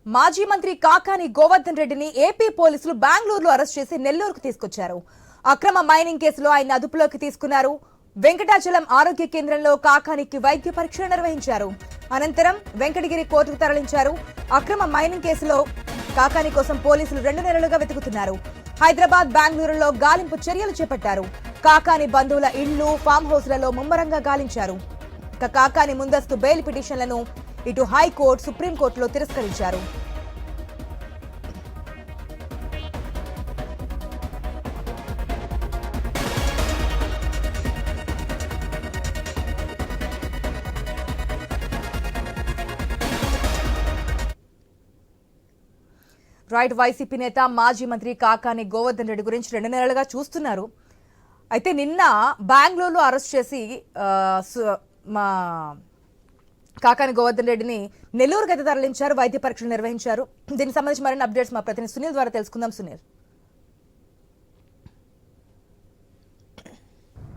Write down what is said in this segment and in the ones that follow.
మాజీ మంత్రి కాకాని గోవర్ధన్ రెడ్డిని ఏపీ పోలీసులు బెంగళూరులో అరెస్ట్ చేసి నెల్లూరుకు తీసుకొచ్చారు. అక్రమ మైనింగ్ కేసులో ఆయన అదుపులోకి తీసుకున్నారు. వెంకటాచలం ఆరోగ్య కేంద్రంలో కాకానికి వైద్య పరీక్షలు నిర్వహించారు. అనంతరం వెంకటగిరి కోర్టుకు తరలించారు. అక్రమ మైనింగ్ కేసులో కాకాని కోసం పోలీసులు 2 నెలలుగా వెతుకుతున్నారు. హైదరాబాద్, బెంగళూరులో గాలింపు చర్యలు చేపట్టారు. కాకాని బంధువుల ఇళ్లు, ఫామ్ హౌస్లలో ముమ్మరంగా గాలించారు. కాకాని ముందస్తు బెయిల్ పిటిషన్లను ఇటు హైకోర్టు, సుప్రీంకోర్టులో తిరస్కరించారు. రైట్, వైసీపీ నేత మాజీ మంత్రి కాకాని గోవర్ధన్ రెడ్డి గురించి 2 నెలలుగా చూస్తున్నారు. అయితే నిన్న బెంగళూరులో అరెస్ట్ చేసి మా కాకాని గోవర్ధన్ రెడ్డిని నెల్లూరుకు అయితే తరలించారు. వైద్య పరీక్షలు నిర్వహించారు. దీనికి సంబంధించి మరిన్ని అప్డేట్స్ మా ప్రతినిధి సునీల్ ద్వారా తెలుసుకుందాం. సునీల్,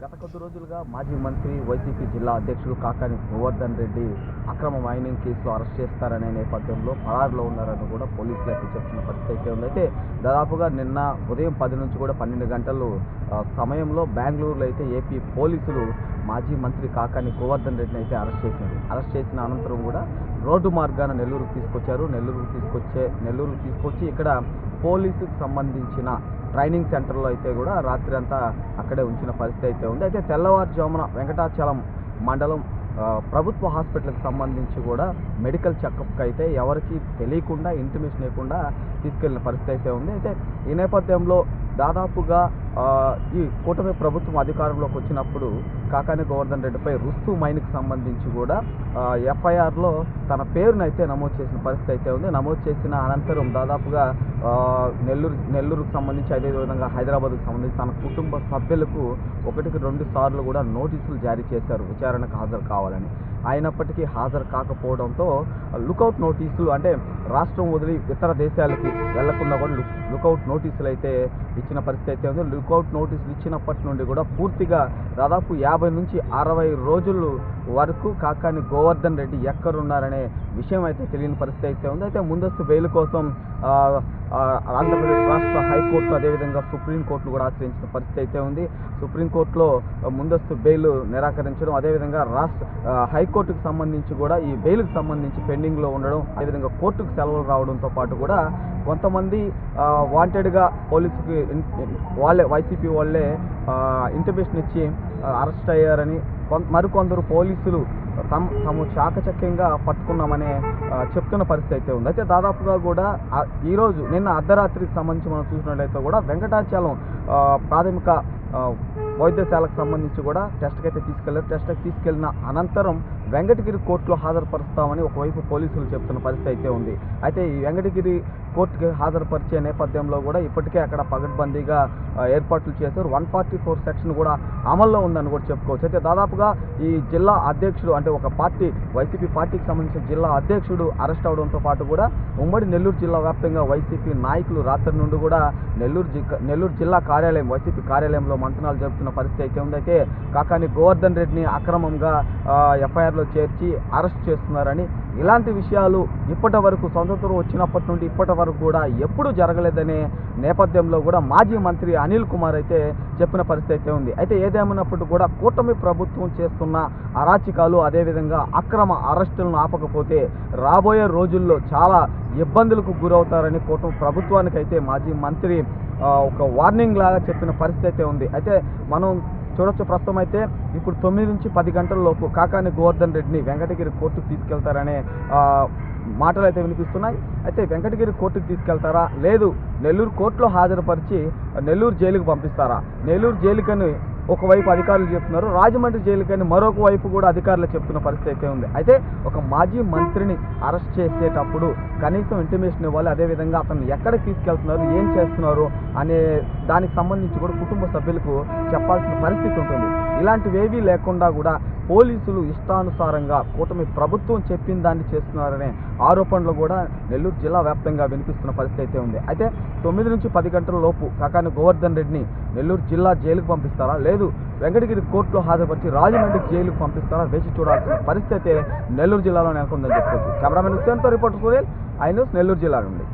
గత కొద్ది రోజులుగా మాజీ మంత్రి, వైసీపీ జిల్లా అధ్యక్షుడు కాకాని గోవర్ధన్ రెడ్డి అక్రమ మైనింగ్ కేసులో అరెస్ట్ చేస్తారనే నేపథ్యంలో పరారులో ఉన్నారని కూడా పోలీసులు అయితే చెప్తున్న పరిస్థితి అయితే ఉంది. అయితే దాదాపుగా నిన్న ఉదయం 10 నుంచి కూడా 12 గంటలు సమయంలో బెంగళూరులో అయితే ఏపీ పోలీసులు మాజీ మంత్రి కాకాని గోవర్ధన్ రెడ్డిని అయితే అరెస్ట్ చేసిన అనంతరం కూడా రోడ్డు మార్గాన నెల్లూరుకు తీసుకొచ్చారు. నెల్లూరుకు తీసుకొచ్చి ఇక్కడ పోలీసుకు సంబంధించిన ట్రైనింగ్ సెంటర్లో అయితే కూడా రాత్రి అంతా అక్కడే ఉంచిన పరిస్థితి అయితే ఉంది. అయితే తెల్లవారుజామున వెంకటాచలం మండలం ప్రభుత్వ హాస్పిటల్కి సంబంధించి కూడా మెడికల్ చెకప్కి అయితే ఎవరికి తెలియకుండా, ఇంటిమేషన్ లేకుండా తీసుకెళ్లిన పరిస్థితి అయితే ఉంది. అయితే ఈ నేపథ్యంలో దాదాపుగా ఈ కూటమి ప్రభుత్వం అధికారంలోకి వచ్చినప్పుడు కాకాని గోవర్ధన్ రెడ్డిపై రుస్తు మైన్కి సంబంధించి కూడా ఎఫ్ఐఆర్లో తన పేరునైతే నమోదు చేసిన పరిస్థితి అయితే ఉంది. నమోదు చేసిన అనంతరం దాదాపుగా నెల్లూరుకు సంబంధించి, అదేవిధంగా హైదరాబాద్కు సంబంధించి తన కుటుంబ సభ్యులకు 1-2 సార్లు కూడా నోటీసులు జారీ చేశారు విచారణకు హాజరు కావాలని. అయినప్పటికీ హాజరు కాకపోవడంతో లుకౌట్ నోటీసులు, అంటే రాష్ట్రం వదిలి ఇతర దేశాలకి వెళ్లకుండా కూడా లుకౌట్ నోటీసులు అయితే ఇచ్చిన పరిస్థితి అయితే ఉంది. లుకౌట్ నోటీసులు ఇచ్చినప్పటి నుండి కూడా పూర్తిగా దాదాపు 50 నుంచి 60 రోజులు వరకు కాకాని గోవర్ధన్ రెడ్డి ఎక్కడున్నారనే విషయం అయితే తెలియని పరిస్థితి అయితే ఉంది. అయితే ముందస్తు బెయిల్ కోసం ఆంధ్రప్రదేశ్ రాష్ట్ర హైకోర్టు, అదేవిధంగా సుప్రీంకోర్టును కూడా ఆశ్రయించిన పరిస్థితి అయితే ఉంది. సుప్రీంకోర్టులో ముందస్తు బెయిల్ నిరాకరించడం, అదేవిధంగా హైకోర్టుకు సంబంధించి కూడా ఈ బెయిల్కి సంబంధించి పెండింగ్లో ఉండడం, అదేవిధంగా కోర్టుకు సెలవులు రావడంతో పాటు కూడా కొంతమంది వాంటెడ్గా పోలీసుకి వైసీపీ వాళ్ళే ఇంటిమేషన్ ఇచ్చి అరెస్ట్ అయ్యారని, మరికొందరు పోలీసులు తాము చాకచక్యంగా పట్టుకున్నామనే చెప్తున్న పరిస్థితి అయితే ఉంది. అయితే దాదాపుగా కూడా నిన్న అర్ధరాత్రికి సంబంధించి మనం చూసినట్లయితే కూడా వెంకటాచలం ప్రాథమిక వైద్యశాలకు సంబంధించి కూడా టెస్ట్కి అయితే తీసుకెళ్లారు. టెస్ట్కి తీసుకెళ్లిన అనంతరం వెంకటగిరి కోర్టులో హాజరుపరుస్తామని ఒకవైపు పోలీసులు చెప్తున్న పరిస్థితి అయితే ఉంది. అయితే ఈ వెంకటగిరి కోర్టుకి హాజరుపరిచే నేపథ్యంలో కూడా ఇప్పటికే అక్కడ పగడ్బందీగా ఏర్పాట్లు చేశారు. 144 సెక్షన్ కూడా అమల్లో ఉందని కూడా చెప్పుకోవచ్చు. అయితే దాదాపుగా ఈ జిల్లా అధ్యక్షుడు, అంటే ఒక పార్టీ, వైసీపీ పార్టీకి సంబంధించిన జిల్లా అధ్యక్షుడు అరెస్ట్ అవడంతో పాటు కూడా ఉమ్మడి నెల్లూరు జిల్లా వ్యాప్తంగా వైసీపీ నాయకులు రాత్రి నుండి కూడా నెల్లూరు జిల్లా కార్యాలయం, వైసీపీ కార్యాలయంలో మంతనాలు జరుపుతున్న పరిస్థితి అయితే ఉంది. అయితే కాకాని గోవర్ధన్ రెడ్డిని అక్రమంగా ఎఫ్ఐఆర్లో చేర్చి అరెస్ట్ చేస్తున్నారని, ఇలాంటి విషయాలు ఇప్పటి వరకు స్వతంత్రం వచ్చినప్పటి నుండి ఇప్పటి వరకు కూడా ఎప్పుడూ జరగలేదనే నేపథ్యంలో కూడా మాజీ మంత్రి అనిల్ కుమార్ అయితే చెప్పిన పరిస్థితి అయితే ఉంది. అయితే ఏదేమైనప్పటికీ కూడా కూటమి ప్రభుత్వం చేస్తున్న అరాచకాలు, అదేవిధంగా అక్రమ అరెస్టులను ఆపకపోతే రాబోయే రోజుల్లో చాలా ఇబ్బందులకు గురవుతారని కూటమి ప్రభుత్వానికి అయితే మాజీ మంత్రి ఒక వార్నింగ్ లాగా చెప్పిన పరిస్థితి అయితే ఉంది. అయితే మనం చూడొచ్చు, ప్రస్తుతం అయితే ఇప్పుడు 9 నుంచి 10 గంటల లోపు కాకాని గోవర్ధన్ రెడ్డిని వెంకటగిరి కోర్టుకు తీసుకెళ్తారనే మాటలు అయితే వినిపిస్తున్నాయి. అయితే వెంకటగిరి కోర్టుకు తీసుకెళ్తారా, లేదు నెల్లూరు కోర్టులో హాజరుపరిచి నెల్లూరు జైలుకు పంపిస్తారా? నెల్లూరు జైలుకని ఒకవైపు అధికారులు చెప్తున్నారు, రాజమండ్రి జైలుకని మరొక వైపు కూడా అధికారులు చెప్తున్న పరిస్థితి అయితే ఉంది. అయితే ఒక మాజీ మంత్రిని అరెస్ట్ చేసేటప్పుడు కనీసం ఇంటిమేషన్ ఇవ్వాలి, అదేవిధంగా అతను ఎక్కడికి తీసుకెళ్తున్నారు, ఏం చేస్తున్నారు అనే దానికి సంబంధించి కూడా కుటుంబ సభ్యులకు చెప్పాల్సిన పరిస్థితి ఉంటుంది. ఇలాంటివేవీ లేకుండా కూడా పోలీసులు ఇష్టానుసారంగా కూటమి ప్రభుత్వం చెప్పిన దాన్ని చేస్తున్నారనే ఆరోపణలు కూడా నెల్లూరు జిల్లా వ్యాప్తంగా వినిపిస్తున్న పరిస్థితి అయితే ఉంది. అయితే 9 నుంచి 10 గంటల లోపు కాకాని గోవర్ధన్ రెడ్డిని నెల్లూరు జిల్లా జైలుకు పంపిస్తారా, లేదు వెంకటగిరి కోర్టులో హాజరుపరిచి రాజమండ్రి జైలుకు పంపిస్తారా వేచి చూడాల్సిన పరిస్థితి అయితే నెల్లూరు జిల్లాలో నెలకొందని చెప్పుకోవచ్చు. కెమెరామెన్ హుస్సేన్తో reporter Suryal, I news Nellore జిల్లా నుండి.